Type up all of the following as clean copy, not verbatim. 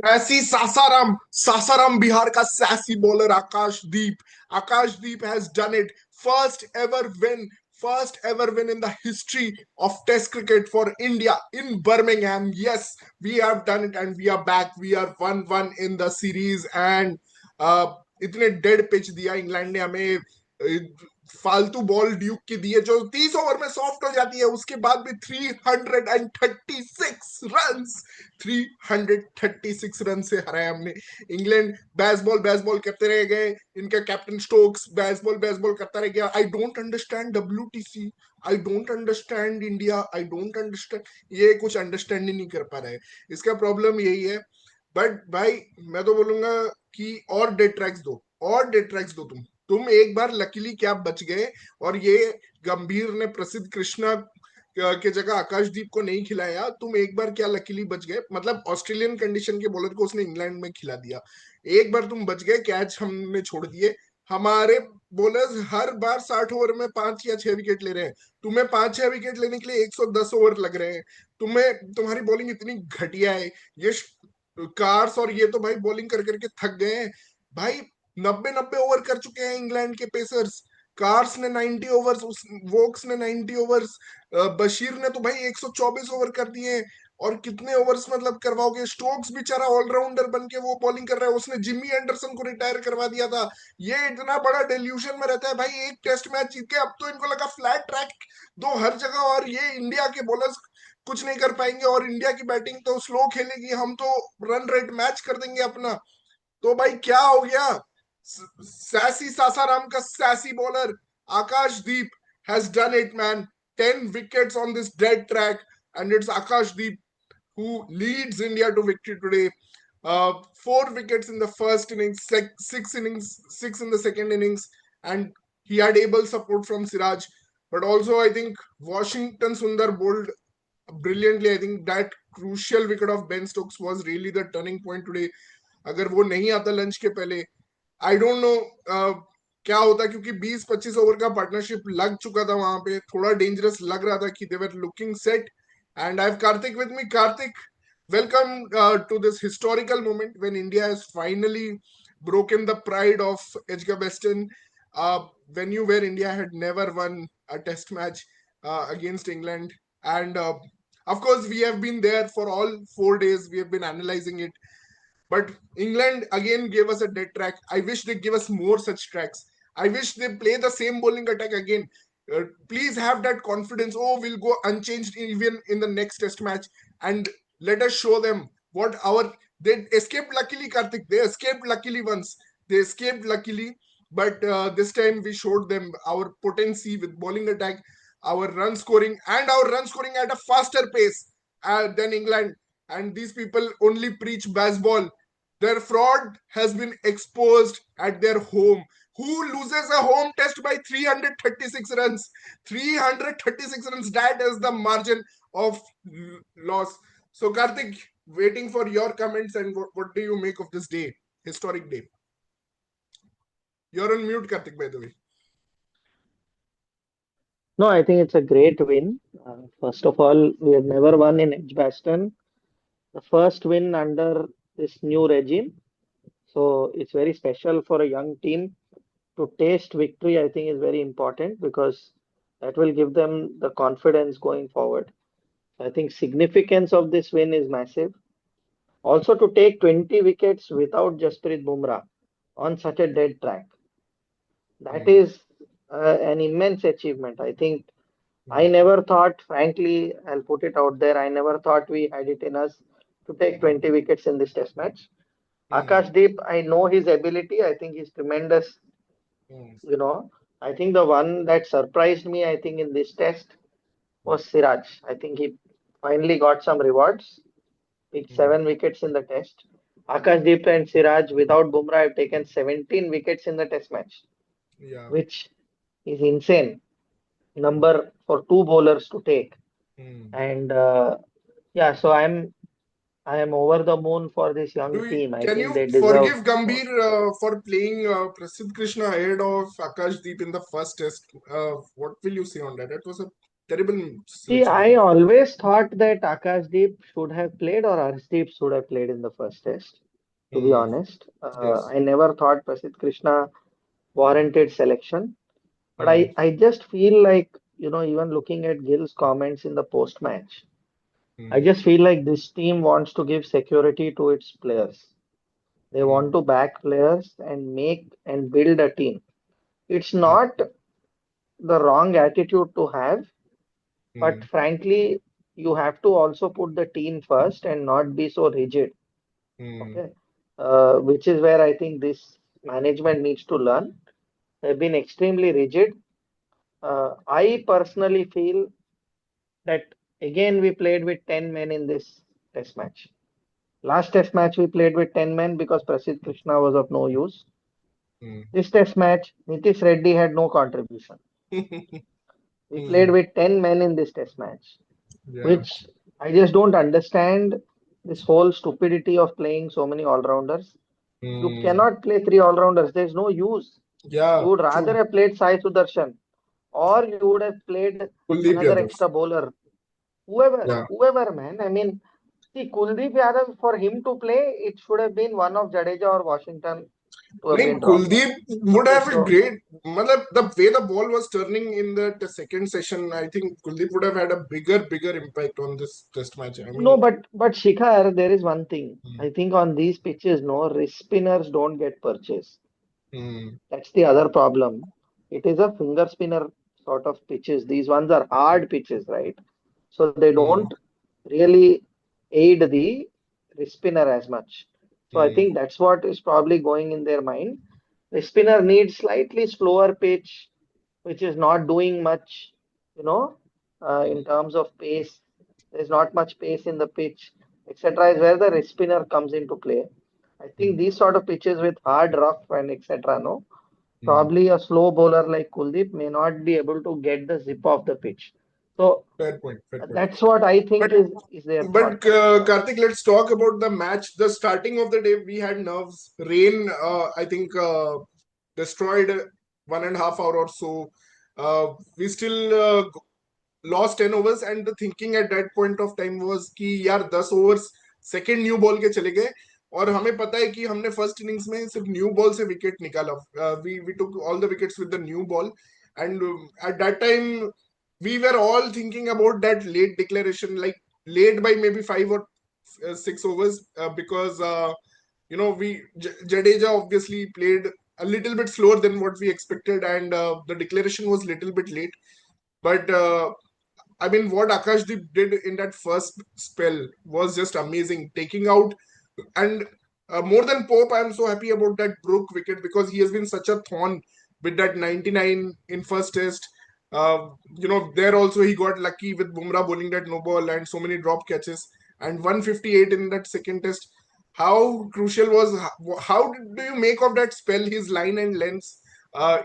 Sassy Sasaram, Sasaram Bihar ka sassy bowler Akashdeep. Akashdeep has done it. First ever win in the history of Test cricket for India in Birmingham. Yes, we have done it and we are back. We are 1-1 in the series and इतने dead pitch दिया England ने हमें फालतू ball Duke की दी है जो 30 over में soft हो जाती है उसके बाद भी 336 रन से हराया हमने इंग्लैंड बैसबॉल करते रह गए इनका कैप्टन स्टोक्स बैसबॉल करता रह गया I don't understand WTC I don't understand India I don't understand ये कुछ अंडरस्टैंड ही नहीं कर पा रहा है इसका प्रॉब्लम यही है बट भाई मैं तो बोलूंगा कि और डेड ट्रैक्स दो तुम एक बार लकीली क्या बच गए और ये गंभीर ने प्रसिद्ध कृष्णा के जगह आकाशदीप को नहीं खिलाया तुम एक बार क्या लकीली बच गए मतलब ऑस्ट्रेलियन कंडीशन के बॉलर को उसने इंग्लैंड में खिला दिया एक बार तुम बच गए कैच हमने छोड़ दिए हमारे बॉलर्स हर बार 60 ओवर में 5 या 6 विकेट ले रहे हैं तुम्हें 5-6 विकेट लेने के लिए 110 ओवर लग रहे हैं तुम्हारी बॉलिंग इतनी घटिया है ये कार्स और ये तो भाई बॉलिंग कर करके थक गए हैं भाई 90-90 ओवर कर चुके हैं इंग्लैंड के पेसर्स कार्स ने 90 ओवर्स वोक्स ने 90 ओवर्स बशीर ने तो भाई 124 ओवर कर दिए और कितने ओवर्स मतलब करवाओगे स्टोक्स बेचारा ऑलराउंडर बन के वो बॉलिंग कर रहा है उसने जिम्मी एंडरसन को रिटायर करवा दिया था ये इतना बड़ा डेल्यूशन में रहता है भाई एक टेस्ट मैच जीत के अब तो इनको लगा फ्लैट ट्रैक दो हर जगह और ये इंडिया के बॉलर्स कुछ नहीं कर पाएंगे और इंडिया की बैटिंग तो स्लो खेलेगी हम तो रन रेट मैच कर देंगे अपना तो भाई क्या हो गया सैसी सासाराम का sassy bowler Akashdeep has done it man 10 wickets on this dead track and it's Akashdeep who leads India to victory today 4 wickets in the first innings 6 in the second innings and he had able support from Siraj but also I think Washington Sundar bowled brilliantly I think that crucial wicket of Ben Stokes was really the turning point today अगर वो नहीं आता lunch के पहले I don't know क्या होता क्योंकि 20-25 over का पार्टनरशिप लग चुका था वहां पे थोड़ा डेंजरस लग रहा था कि they were looking set and I have Karthik with me Karthik welcome to this historical moment when India has finally broken the pride of Edgbaston when you where India had never won a test match against England and of course we have been there for all 4 days we have been analyzing it but England again gave us a dead track. I wish they give us more such tracks. I wish they play the same bowling attack again. Please have that confidence. Oh, we'll go unchanged even in the next test match and let us show them what our they escaped luckily, Karthik. They escaped luckily once. They escaped luckily, but this time we showed them our potency with bowling attack, our run scoring, and our run scoring at a faster pace than England. And these people only preach baseball their fraud has been exposed at their home. Who loses a home test by 336 runs? 336 runs, that is the margin of loss. So, Karthik, waiting for your comments and what do you make of this day, historic day? You're on mute, Karthik, by the way. No, I think it's a great win. First of all, we have never won in Edgbaston. The first win under this new regime. So it's very special for a young team to taste victory. I think is very important because that will give them the confidence going forward. I think significance of this win is massive. Also to take 20 wickets without Jasprit Bumrah on such a dead track. That is an immense achievement. I think I never thought, frankly, I'll put it out there, I never thought we had it in us to take 20 wickets in this test match. Akashdeep, I know his ability. I think he's tremendous. You know, I think the one that surprised me, I think, in this test was Siraj. I think he finally got some rewards. Picked 7 wickets in the test. Akashdeep and Siraj, without Bumrah, have taken 17 wickets in the test match, Yeah. which is insane number for two bowlers to take. And yeah, so I am over the moon for this young team. I Can think you they deserve forgive more. Gambhir for playing Prasidh Krishna ahead of Akash Deep in the first test? What will you say on that? That was a terrible See, selection. I always thought that Akashdeep should have played or Arshdeep should have played in the first test, to be Hmm. honest. Yes. I never thought Prasidh Krishna warranted selection. But Hmm. I just feel like, even looking at Gill's comments in the post-match, I Hmm. just feel like this team wants to give security to its players. They want Hmm. to back players and make and build a team. It's Hmm. not the wrong attitude to have, but Hmm. frankly, you have to also put the team first and not be so rigid. Hmm. Okay. Which is where I think this management needs to learn. They've been extremely rigid. I personally feel that again we played with 10 men in this test match. Last test match we played with 10 men because Prasidh Krishna was of no use. Hmm. This test match, Nitish Reddy had no contribution. We played Hmm. with 10 men in this test match, Yeah. which I just don't understand this whole stupidity of playing so many all-rounders. You Hmm. cannot play three all-rounders. There's no use. You Yeah. would rather True. have played Sai Sudarshan, or you would have played Kuldeep another Yadav. extra bowler. Whoever, Yeah. whoever, man. I mean, see, Kuldeep Yadav, for him to play, it should have been one of Jadeja or Washington to have Nahin, been dropped. Kuldeep would Okay, have a so great. Matlab, the way the ball was turning in the second session, I think Kuldeep would have had a bigger impact on this test match. I no, mean, but Shikhar, there is one thing. hmm. I think on these pitches, no, wrist spinners don't get purchased. Hmm. That's the other problem. It is a finger spinner sort of pitches. These ones are hard pitches, right? So they Hmm. don't really aid the wrist spinner as much. So I Hmm. think that's what is probably going in their mind. The spinner needs slightly slower pitch, which is not doing much, you know, in terms of pace. There's not much pace in the pitch, etc. is where the wrist spinner comes into play. I think Hmm. these sort of pitches with hard rough and etc. No, Hmm. probably a slow bowler like Kuldeep may not be able to get the zip of the pitch. So Fair point. Fair point. that's what I But think is their thought. Karthik, let's talk about the match. The starting of the day, we had nerves. Rain, I think, destroyed 1.5 hour or so. We still lost 10 overs, and the thinking at that point of time was कि यार 10 overs second new ball के चले गए और हमें पता है कि हमने फर्स्ट इनिंग्स में सिर्फ न्यू बॉल से विकेट निकाला we took all the wickets with the new ball and at that time we were all thinking about that late declaration, like late by maybe 5 or 6 overs, because Jadeja obviously played a little bit slower than what we expected, and the declaration was little bit late. But I mean, what Akashdeep did in that first spell was just amazing. Taking out and more than Pope, I'm so happy about that Brook wicket because he has been such a thorn with that 99 in first test. There also he got lucky with Bumrah bowling that no ball and so many drop catches and 158 in that second test. How crucial was how do you make of that spell? His line and lengths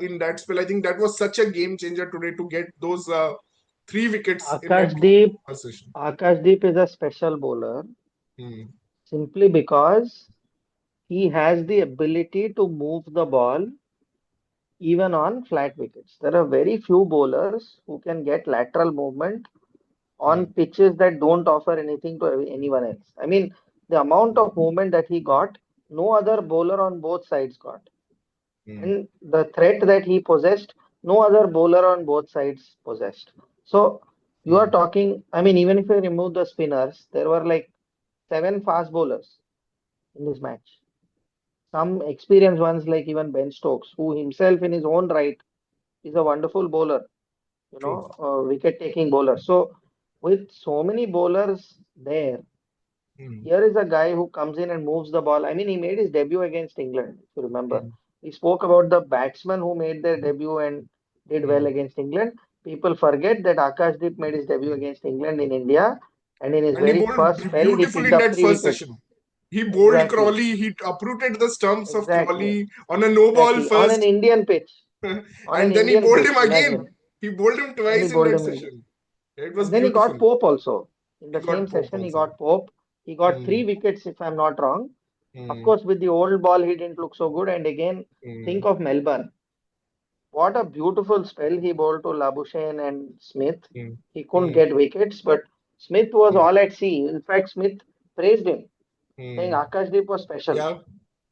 in that spell. I think that was such a game changer today to get those 3 wickets in that Akashdeep, session. Akashdeep is a special bowler Hmm. simply because he has the ability to move the ball even on flat wickets. There are very few bowlers who can get lateral movement on Hmm. pitches that don't offer anything to anyone else. I mean, the amount of movement that he got, no other bowler on both sides got. Hmm. And the threat that he possessed, no other bowler on both sides possessed. So you are Hmm. talking, I mean, even if you remove the spinners, there were like seven fast bowlers in this match. Some experienced ones like even Ben Stokes, who himself in his own right is a wonderful bowler, True. wicket taking bowler. So with so many bowlers there, Hmm. here is a guy who comes in and moves the ball. I mean, he made his debut against England, if you remember. Hmm. We spoke about the batsmen who made their debut and did well Hmm. against England. People forget that Akashdeep made his debut against England in India, and in his And he very bowled first spell, he beautifully picked in up that three first wickets. session. He bowled Exactly, Crawley. He uprooted the stumps of exactly, Crawley on a no ball exactly. On an first, Indian pitch, on an and then he Indian bowled pitch, him again. imagine. He bowled him Then he twice in bowled that him again. session. It was And then he beautiful. got Pope also. In He the same got Pope session, he also. got Pope. He got Hmm. three wickets, if I'm not wrong. Of Hmm. course, with the old ball, he didn't look so good. And again, Hmm. think of Melbourne. what a beautiful spell he bowled to Labuschagne and Smith. Hmm. He couldn't Hmm. get wickets, but Smith was Hmm. all at sea. In fact, Smith praised him, saying Hmm. Akashdeep was special. Yeah.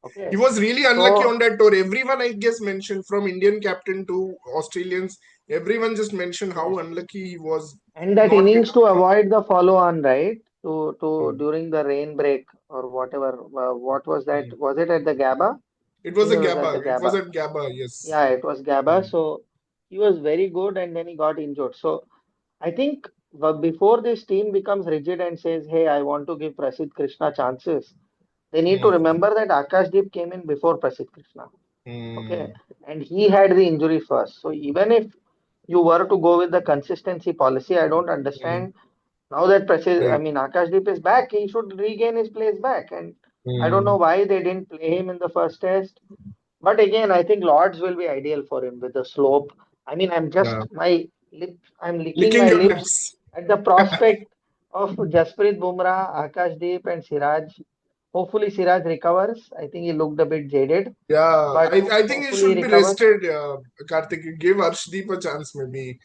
He Okay, was really unlucky so on that tour. Everyone, I guess, mentioned from Indian captain to Australians. Everyone just mentioned how yes, unlucky he was and that not innings getting to the cap. avoid the follow-on, right? To Hmm. during the rain break or whatever. What was that? Hmm. Was it at the Gabba? It I was think a it was at the Gabba. It was Gabba. at Gabba, yes. Yeah, it was Gabba. Hmm. So he was very good, and then he got injured. So I think before this team becomes rigid and says, "Hey, I want to give Prasidh Krishna chances," they need to Hmm. remember that Akashdeep came in before Prasidh Krishna. Okay, Hmm. and he had the injury first. So even if you were to go with the consistency policy, I don't Hmm. understand now that Prasidh, I Right. mean Akashdeep is back, he should regain his place back. And I don't know Hmm. why they didn't play him in the first test. But again, I think Lords will be ideal for him with the slope. I mean, Yeah. I'm licking Licking my your lips lips. at the prospect of Jasprit Bumrah, Akashdeep, and Siraj. Hopefully, Siraj recovers. I think he looked a bit jaded, Yeah, but I think he hopefully he should be recovers. rested, Karthik. Give Arshdeep a chance, maybe.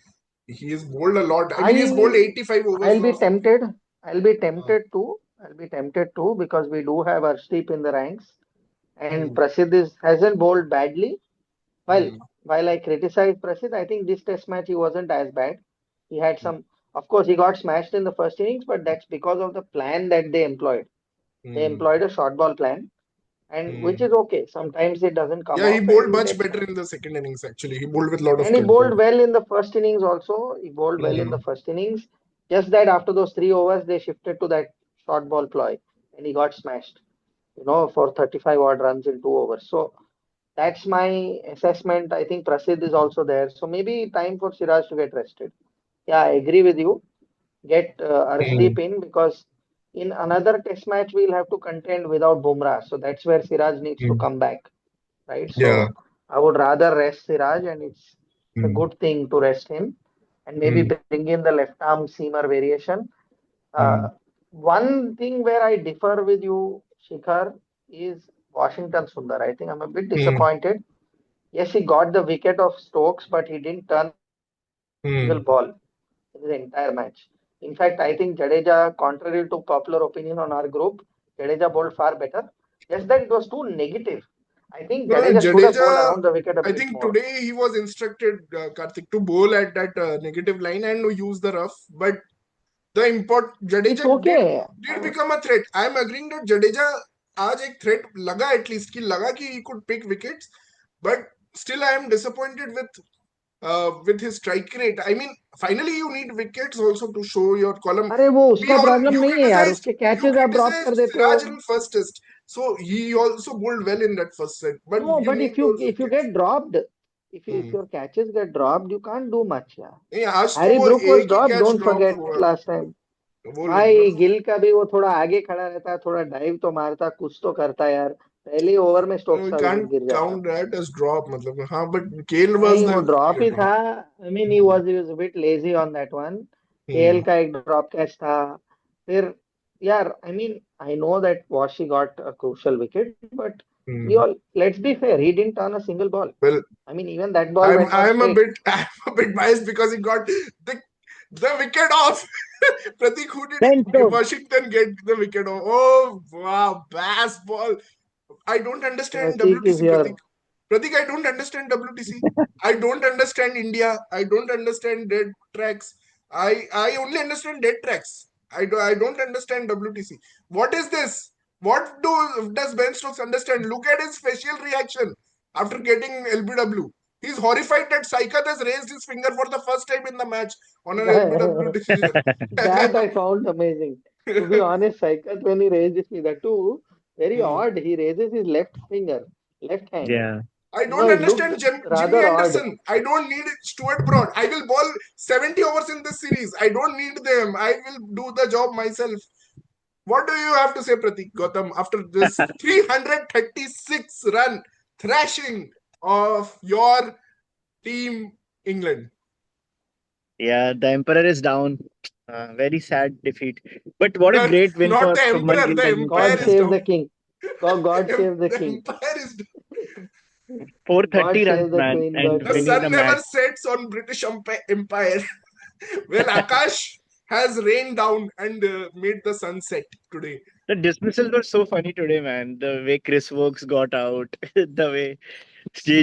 He has bowled a lot. I mean, he's bowled I 85 overs I'll now, be something. tempted. I'll be Uh, tempted too. I'll be tempted too because we do have Arshdeep in the ranks, and hmm. Prasidh hasn't bowled badly. Well, Hmm. while I criticize Prasidh, I think this test match he wasn't as bad. He had Hmm. some, of course, he got smashed in the first innings, but that's because of the plan that they employed. They Hmm. employed a short ball plan, and which Hmm. is okay. Sometimes it doesn't come Yeah, he off, bowled and you much get better in smashed. the second innings, actually. He bowled with a lot of And he control. bowled well in the first innings also. He bowled well in Hmm. the first innings. Just that after those 3 overs, they shifted to that short ball ploy, and he got smashed. For 35 odd runs in 2 overs. So that's my assessment. I think Prasidh is also there. So maybe time for Siraj to get rested. Yeah, I agree with you. Get Hmm. Arshdeep in because in another test match we'll have to contend without Bumrah. So that's where Siraj needs to Hmm. come back, right? Yeah. So I would rather rest Siraj, and it's a Hmm. good thing to rest him and maybe Hmm. bring in the left arm seamer variation. Hmm. Uh, One thing where I differ with you, Shikhar, is Washington Sundar. I think I'm a bit Hmm. disappointed. Yes, he got the wicket of Stokes, but he didn't turn a single ball Hmm. in the entire match. In fact, I think Jadeja, contrary to popular opinion on our group, Jadeja bowled far better. Just that it was too negative. I think No, no, Jadeja should have bowled Jadeja, around the wicket a I bit think more. today he was instructed, Karthik, to bowl at that negative line and use the rough. But the import It's Jadeja okay. did become a threat. I am agreeing that Jadeja आज एक threat लगा at least कि लगा कि he could pick wickets, but still I am disappointed with his strike rate. I mean, finally you need wickets also to show your column. अरे वो We उसका all problem नहीं है यार, उसके you कैचेस आप ड्रॉप कर criticized देते हो. Siraj in first test, so he also bowled well in that first set. But No, you but need if you those if you wickets. get dropped, if Hmm. your catches get dropped, you can't do much. Yeah. नहीं आज तो Harry वो Brook was एक ही dropped. Catch Don't drop forget हुआ last time. वो भाई गिल का भी वो थोड़ा आगे खड़ा रहता, थोड़ा डाइव तो मारता, कुछ तो करता यार. पहले ओवर में स्टोक्स we का विकेट can't गिर जाता. count that as drop मतलब हाँ but केल was नहीं the वो ड्रॉप ही drop. था. I mean he was a bit lazy on that one. KL Hmm. का एक ड्रॉप कैच था. फिर यार I mean I know that washi got a crucial wicket, but we Hmm. all let's be fair, he didn't turn a single ball. Well, I mean, even that ball went on I'm a straight. bit I'm a bit biased because he got the wicket off. Pratik, who Then did so Washington get the wicket off? Oh wow, bass ball. I don't understand Pratik is WTC, Pratik. here. Pratik, I don't understand WTC. I don't understand India. I don't understand dead tracks. I only understand dead tracks. I don't understand WTC. What is this? What does Ben Stokes understand? Look at his facial reaction after getting LBW. He's horrified that Saikat has raised his finger for the first time in the match on an LBW decision. That I found amazing. To be honest, Saikat, when he raised his finger too, very Hmm. odd. He raises his left finger, left hand. Yeah. I You know, don't it looked understand Jimmy rather odd. Anderson. I don't need Stuart Broad. I will bowl 70 overs in this series. I don't need them. I will do the job myself. What do you have to say, Pratik Gautam, after this 336 run thrashing of your team England? Yeah, the Emperor is down. Very sad defeat. But what a The, great win not for the Shubman emperor, Gill the against empire God is Pakistan. save the down. king. God save the The king. empire is down. God 430 runs, save the man, Queen, and God The save winning sun the the never match. sets on British Empire. Well, Akash has rained down and made the sun set today. The dismissals were so funny today, man. The way Chris Wokes got out, the way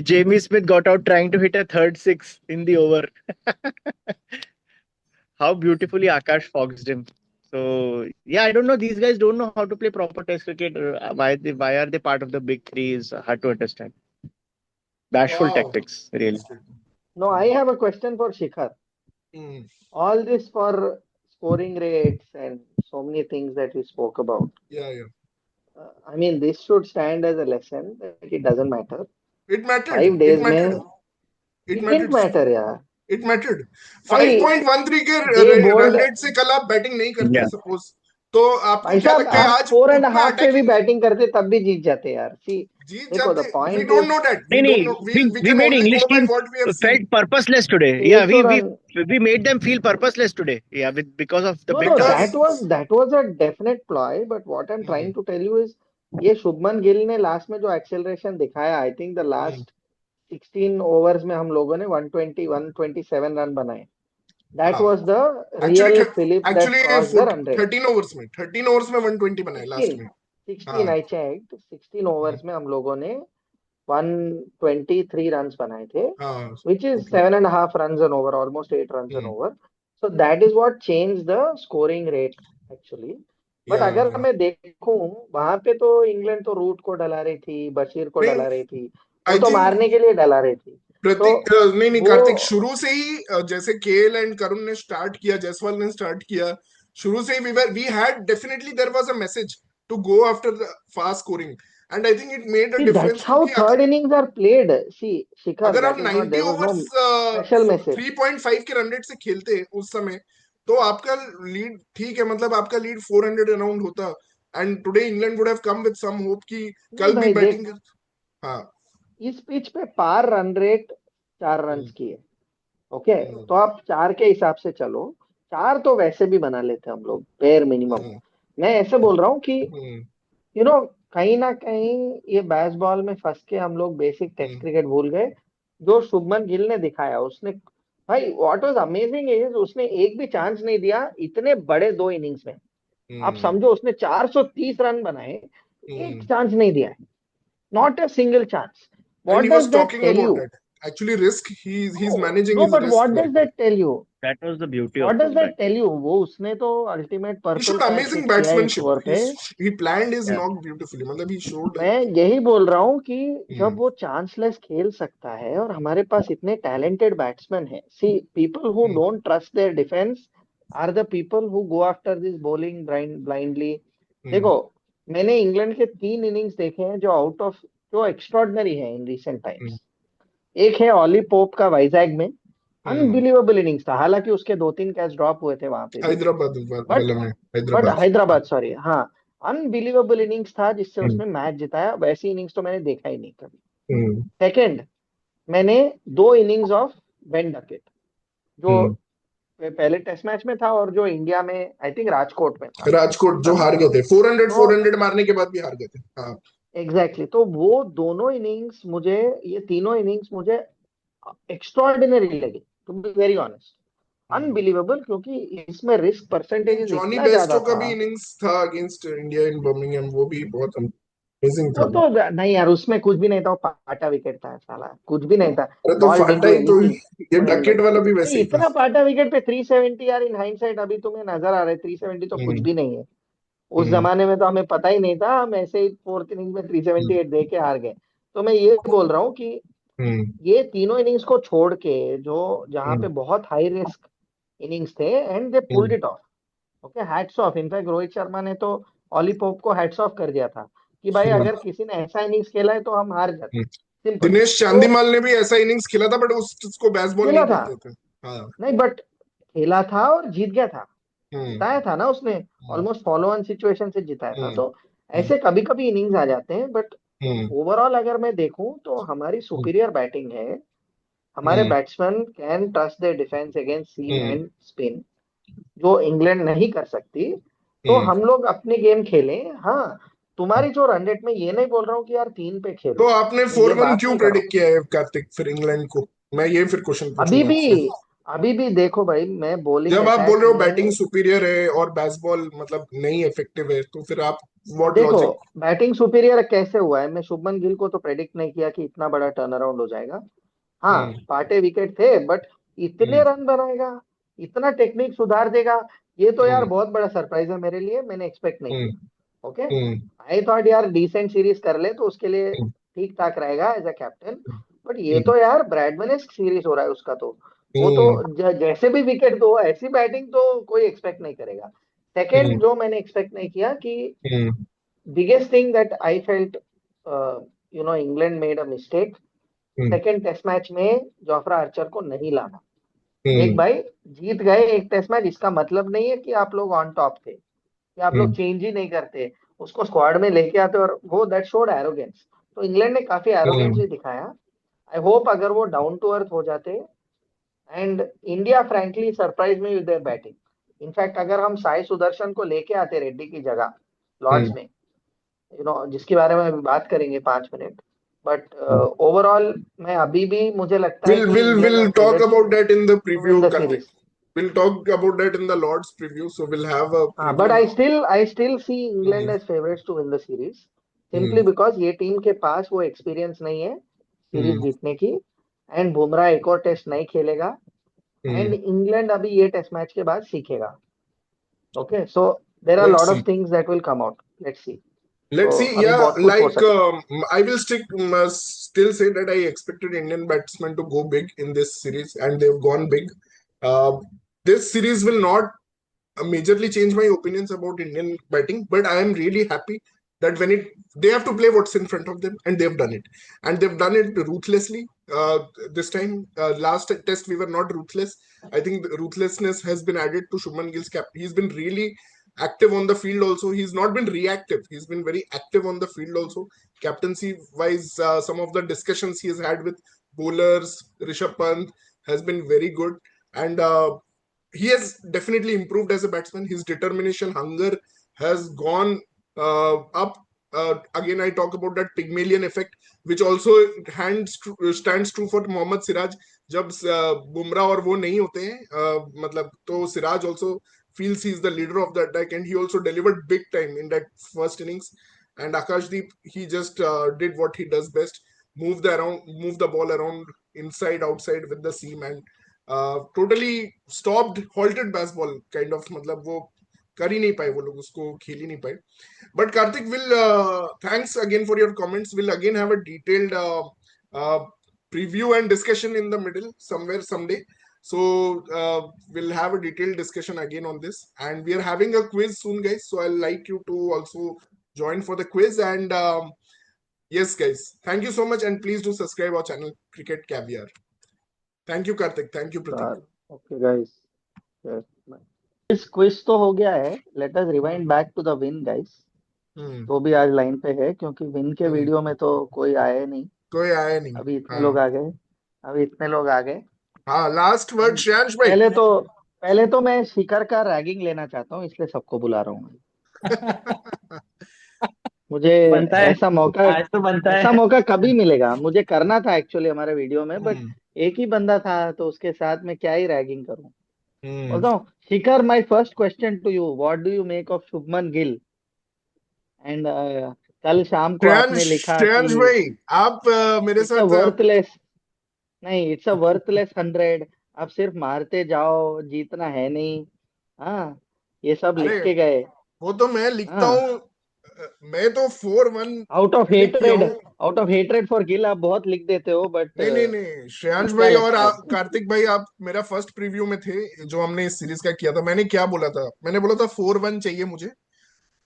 Jamie Smith got out trying to hit a third six in the over. How beautifully Akash foxed him. So yeah, I don't know. These guys don't know how to play proper Test cricket. Why are they part of the big three? Is hard to understand. Bashful Wow. tactics, really. No, I have a question for Shikhar. Mm. All this for scoring rates and so many things that we spoke about. Yeah, yeah. I mean, this should stand as a lesson that it doesn't matter. It mattered. 5 days It mattered. में It it didn't mattered. matter, yeah. It mattered. भाई 5.13 के they run bowled rate से कल आप batting नहीं करते Yeah. Suppose, तो आपको भाई क्या साहब लगता है आप आज 4.5 उतना पे भी अटैकिंग बैटिंग करते तब भी जीत जाते यार सी जीत देखो द जाते? We point don't is know that. No, we no, don't know. We we can made only English go by team what we have seen. felt purposeless today. Yeah, 600 run we made them feel purposeless today. Yeah, because of the no big no Because target. that was a definite ploy but what I'm hmm, trying to tell you is ये शुभमन गिल ने last में जो acceleration दिखाया I think the hmm, last 16 overs में हम लोगों ने 120 127 run बनाए दैट हाँ was the actually real flip that actually crossed the run rate 13 overs में 120 बनाए लास्ट 16 में. हाँ. 16 आई चेक्ड 16 हम्म, ओवर्स में हम लोगों ने 123 runs बनाए थे, हाँ. which is okay. 7.5 runs an over, almost 8 runs an hmm, over. So that is what changed the scoring rate actually. But या अगर मैं देखूं वहां पे तो इंग्लैंड तो रूट को डला रही थी, बशीर को नहीं. डला रही थी, वो आई तो थिंक मारने के लिए डला रही थी. तो प्रतीक नहीं नहीं वो कार्तिक, शुरू से ही जैसे केएल एंड करुण ने स्टार्ट किया, जायसवाल ने स्टार्ट किया, शुरू से ही we had definitely there was a message to go after the fast scoring, and I think it made a see that's difference how क्योंकि third innings are played. See, Shikhar, अगर आप that is not 90 there was no overs special message. 3.5 के run rate से खेलते उस समय, तो आपका लीड ठीक है, मतलब आपका लीड 400 अराउंड होता, and today England would have come with some hope कि नहीं कल भी भाई देख बैटिंग. हाँ. इस पिच पे पार रन रेट 4 रन हम्म, की है. ओके हम्म, तो आप 4 के हिसाब से चलो. 4 तो वैसे भी बना लेते हम लोग बेर मिनिमम. हम्म, मैं ऐसे बोल रहा हूँ कि हम्म, यू नो कहीं ना कहीं ये बेसबॉल में फंस के हम लोग बेसिक टेस्ट हम्म, क्रिकेट भूल गए. जो शुभमन गिल ने दिखाया उसने भाई व्हाट वाज अमेजिंग इज उसने एक भी चांस नहीं दिया इतने बड़े 2 इनिंग्स में. आप हम्म, समझो उसने 430 रन बनाए, एक हम्म. चांस नहीं दिया है. Not a single chance. And what he does was that talking tell about you? that. Actually, risk. He's managing no his but risk what very does good. That tell you? That was the beauty what of does his that bat. Tell you? वो उसने तो ultimate He purple showed catch amazing hit किया एक batsmanship. Over पे. He planned his Yeah. knock beautifully. मतलब he showed. मैं यही बोल रहा हूँ कि जब Hmm. वो चांसलेस खेल सकता है और हमारे पास इतने टैलेंटेड बैट्समैन है. See people who Hmm. Don't trust their defence are the people who go after this bowling blindly. Hmm. देखो मैंने इंग्लैंड के 3 इनिंग्स देखे हैं जो आउट ऑफ जो एक्स्ट्रॉर्डनरी है इन रिसेंट Hmm. टाइम्स. एक है ऑली पोप का वाइजैक में, Hmm. अनबिलीवेबल इनिंग्स था. हालांकि उसके 2-3 कैच ड्रॉप हुए थे वहां पे भी. हैदराबाद बट वाला में बट हैदराबाद. हैदराबाद सॉरी हाँ अनबिलीवेबल इनिंग्स था जिससे Hmm. उसने मैच जिताया. वैसी इनिंग्स तो मैंने देखा ही नहीं कभी. Hmm. सेकंड मैंने 2 इनिंग्स ऑफ बेन डकेट जो Hmm. पहले टेस्ट मैच में था और जो इंडिया में आई थिंक राजकोट में था. राजकोट जो हाँ, हार गए थे 400 तो 400 मारने के बाद भी हार गए थे. हाँ. एग्जैक्टली तो वो दोनों इनिंग्स मुझे ये तीनों इनिंग्स मुझे एक्स्ट्रॉर्डिनरी लगे to be very honest. Hmm. Unbelievable क्योंकि इसमें रिस्क परसेंटेज जॉनी इतना ज्यादा बेस्टो का था. भी इनिंग्स था अगेंस्ट इंडिया इन बर्मिंघम, वो भी बहुत अमेजिंग वो था. तो नहीं यार उसमें कुछ भी नहीं था. वो पाटा विकेट था साला. कुछ भी नहीं था. अरे तो ball didn't Phata do he तो, एनीथिंग ये फॉर डकेट एनीबॉडी. वाला भी नहीं वैसे ही था. इतना पाटा विकेट पे 370 यार इन हाइंडसाइट अभी तुम्हें नजर आ रहा है 370 तो कुछ हम्म. भी नहीं है. उस हम्म. जमाने में तो हमें पता ही नहीं था. हम ऐसे ही फोर्थ इनिंग में हम्म. 378 दे के हार गए. तो मैं ये बोल रहा हूँ कि हम्म. ये तीनों इनिंग्स को छोड़ के जो जहाँ पे हम्म. बहुत हाई रिस्क इनिंग्स थे and they pulled hmm. It of. Okay hats off. In fact Rohit Sharma ने तो ऑली पोप को हैट्स ऑफ कर दिया था कि भाई हम्म. अगर किसी ने ऐसा इनिंग्स खेला है तो हम हार जाते. हम्म. सिंपल. दिनेश तो चांदीमाल ने भी ऐसा इनिंग्स खेला था, बट उसको बेसबॉल खेला नहीं था. बोलते थे. हाँ. नहीं बट खेला था और जीत गया था. हम्म. जिताया था ना उसने. हम्म. ऑलमोस्ट फॉलो ऑन सिचुएशन से जिताया था. हम्म. तो हम्म. ऐसे कभी कभी इनिंग्स आ जाते हैं बट हम्म. ओवरऑल अगर मैं देखूं तो हमारी सुपीरियर बैटिंग है. हमारे hmm. Batsman can trust their defence against seam hmm. And spin जो इंग्लैंड नहीं कर सकती. तो हम्म. हम लोग अपने गेम खेलें. हाँ तुम्हारी जो रन रेट, में ये नहीं बोल रहा हूँ कि यार 3 पे तो खेलो, आपने मैं ये 4-1 बात क्यों नहीं कर रहा हूँ। प्रेडिक्ट किया है कार्तिक फिर इंग्लैंड को? मैं ये फिर क्वेश्चन अभी पूछूंगा भी आपसे। अभी भी देखो भाई, मैं बॉलिंग जब आप बोल अटैक रहे हो बैटिंग में, सुपीरियर है और बेसबॉल मतलब नहीं इफेक्टिव है, तो फिर आप व्हाट देखो लॉजिक? बैटिंग सुपीरियर कैसे हुआ है, मैं शुभमन गिल को तो प्रेडिक्ट नहीं किया कि इतना बड़ा टर्न अराउंड हो जाएगा। हाँ, हम्म पाटे विकेट थे, बट इतने हम्म रन बनाएगा, इतना टेक्निक सुधार देगा, ये तो यार हम्म बहुत बड़ा सरप्राइज है मेरे लिए, मैंने एक्सपेक्ट नहीं हम्म किया। ओके, हम्म आई थॉट यार डिसेंट सीरीज कर ले तो उसके लिए हम्म ठीक ठाक रहेगा एज अ कैप्टन। बट ये हम्म तो यार ब्रैडमैनेस्क सीरीज हो रहा है उसका तो। वो तो हम्म जैसे भी विकेट दो, ऐसी बैटिंग तो कोई एक्सपेक्ट नहीं करेगा। हम्म सेकेंड जो मैंने एक्सपेक्ट नहीं किया कि hmm biggest thing that I felt, England made a mistake. Hmm second test match में जोफ्रा आर्चर को नहीं लाना। देख हम्म भाई, जीत गए एक टेस्ट मैच, इसका मतलब नहीं है कि आप लोग ऑन टॉप थे, कि आप लोग हम्म चेंज ही नहीं करते, उसको स्क्वाड में लेके आते और वो दैट शोड एरोगेंस। तो इंग्लैंड ने काफी एरोगेंस हम्म भी दिखाया। आई होप अगर वो डाउन टू अर्थ हो जाते, and India frankly surprise me with their batting. In fact अगर हम साई सुदर्शन को लेके आते रेड्डी की जगह लॉर्ड्स हम्म में, जिसके बारे में अभी बात करेंगे 5 मिनट, बट ओवरऑल मैं अभी भी, मुझे लगता है We'll कि we'll England are we'll talk favourites about that in the to win preview, the Karthik. Series. We'll talk about that in the Lord's preview. So we'll have a हाँ, but preview I still see England now. As favourites to win the series, simply Hmm. Because ये team के पास वो experience नहीं है series Hmm. जीतने की, and Bumrah एक और टेस्ट नहीं खेलेगा, Hmm. एंड इंग्लैंड अभी ये टेस्ट मैच के बाद सीखेगा। Okay, so there are Let's lot see. Of things that will come out, let's see. Let's तो see. अभी Yeah, बहुत कुछ हो like सकता है। I will still say that I expected Indian batsmen to go big in this series, and they've gone big. Uh, this series will not majorly change my opinions about Indian batting, but I am really happy that when they have to play what's in front of them, and they've done it, and they've done it ruthlessly. This time, last test we were not ruthless. I think the ruthlessness has been added to Shubman Gill's cap. He's been really active on the field also. He's not been reactive. He's been very active on the field also. Captaincy wise, some of the discussions he has had with bowlers, Rishabh Pant has been very good, and he has definitely improved as a batsman. His determination, hunger has gone up. Again, I talk about that Pygmalion effect, which also stands true for Mohammad Siraj. जब बुमराह और वो नहीं होते हैं, मतलब तो Siraj also feels he is the leader of the attack, and he also delivered big time in that first innings. And Akashdeep, he just did what he does best: move the ball around inside, outside with the seam, and totally stopped halted baseball kind of, मतलब वो कर ही नहीं पाए, वो लोग उसको खेल ही नहीं पाए. But Kartik will thanks again for your comments. Will again have a detailed preview and discussion in the middle somewhere someday. So we'll have a detailed discussion again on this, and we are having a quiz soon, guys, so I'll like you to also join for the quiz. And yes guys, thank you so much, and please do subscribe our channel Cricket Caviar. Thank you Karthik, thank you Pratik. Okay guys, quiz quiz तो हो गया है, let us rewind back to the win guys. Hmm तो भी आज line पे है क्योंकि विन के हम्म वीडियो में तो कोई आया नहीं। कोई आया नहीं. अभी इतने हाँ लोग आ गए, अभी इतने लोग आ गए। हाँ, लास्ट वर्ड And श्रेयांश भाई. पहले तो मैं शिखर का रैगिंग लेना चाहता हूँ, इसलिए सबको बुला रहा हूँ। मुझे बनता है, ऐसा मौका आज तो बनता ऐसा है। मौका कभी मिलेगा, मुझे करना था एक्चुअली हमारे वीडियो में, बट हम्म एक ही बंदा था तो उसके साथ में क्या ही रैगिंग करूं। हम्म बोलता हूँ, Shikhar, my first question to you, what do you make of Shubman Gill? And कल शाम को आपने लिखा श्रेयांश कि भाई, आप मेरे इट्स अ साथ वर्थलेस, नहीं इट्स अ वर्थलेस 100, आप सिर्फ मारते जाओ, जीतना है नहीं। हाँ, ये सब अरे लिख के गए। वो तो मैं लिखता हाँ, हूँ. मैं तो 4-1 आउट ऑफ प्रिडिक्ट किया हेट्रेड, हूँ. Out of hatred for Gill आप बहुत लिख देते हो, बट नहीं नहीं नहीं श्रेयांश क्या भाई और लगता है? कार्तिक भाई, आप मेरा फर्स्ट प्रीव्यू में थे जो हमने इस सीरीज का किया था. मैंने क्या बोला था? मैंने बोला था 4-1 चाहिए मुझे.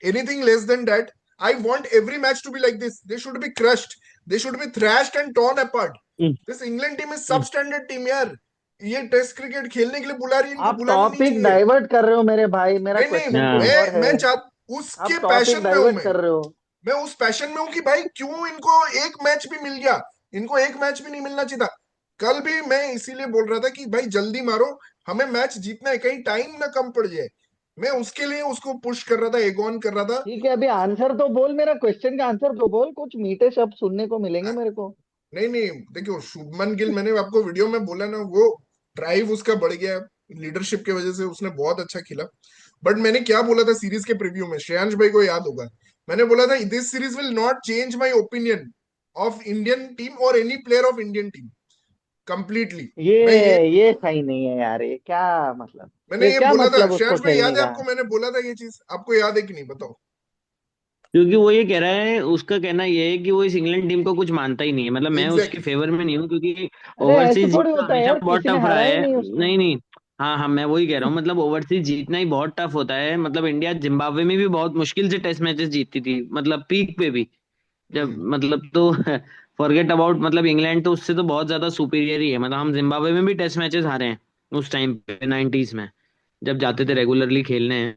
Anything less than that, I want every match to be like this. They should be crushed. They should be thrashed and torn apart. Hmm, This England team is hmm. substandard team यार. ये test cricket खेलने के लिए बुला रही है, इनको आप बुलाना नहीं टॉपिक चाहिए. डाइवर्ट कर रहे हो मेरे भाई, मेरा नहीं नहीं, क्वेश्चन कुछ हाँ, और है। मैं चाह उसके आप टॉपिक पैशन में हूं. डाइवर्ट कर रहे हो। मैं उस पैशन में हूं कि भाई क्यों इनको एक मैच भी मिल गया. इनको एक मैच भी नहीं मिलना चाहिए था. कल भी मैं इसीलिए बोल रहा था कि भाई जल्दी मारो, हमें मैच जीतना है, कहीं टाइम ना कम पड़ जाए. मैं उसके लिए उसको पुश कर रहा था, एग ऑन कर रहा था। ठीक है, अभी आंसर तो बोल, मेरा क्वेश्चन का आंसर तो बोल, कुछ मीठे शब्द सुनने को मिलेंगे मेरे को। नहीं नहीं, देखियो शुभमन गिल, मैंने आपको वीडियो में बोला ना, वो ड्राइव उसका बढ़ गया, लीडरशिप की वजह से उसने बहुत अच्छा खेला। बट मैंने क्या बोला था सीरीज के प्रीव्यू में, श्रेयांश भाई को याद होगा, मैंने बोला था this series will not change my opinion of Indian team और any player of Indian team completely. ये मैं ये ये सही नहीं है यार, ये क्या मतलब? मैंने फिर ये क्या बोला था, मतलब उसको श्रेयांश भाई याद खेलने है का? आपको, मैंने बोला था ये चीज, आपको याद है कि नहीं बताओ। क्योंकि वो ये कह रहा है, उसका कहना ये है कि वो इस इंग्लैंड टीम को कुछ मानता ही नहीं है। मतलब मैं उसके एग्जैक्टली। फेवर में नहीं हूँ, क्योंकि अरे ऐसे ओवरसीज थोड़ी जीतना होता है हमेशा यार, बहुत किसी ने टफ रहा हराया ही है। नहीं उसको। नहीं नहीं, हाँ हाँ, मैं वही कह रहा हूँ। मतलब ओवरसीज जीतना ही बहुत टफ होता है। मतलब इंडिया जिम्बाब्वे में भी बहुत मुश्किल से टेस्ट मैचेस जीतती थी, मतलब पीक पे भी। जब हम्म। मतलब तो फॉरगेट अबाउट, मतलब इंग्लैंड तो उससे तो बहुत ज्यादा सुपीरियर ही है। मतलब हम जिम्बाब्वे में भी टेस्ट मैचेस हारे हैं उस टाइम पे, 90s में, जब जाते थे रेगुलरली खेलने।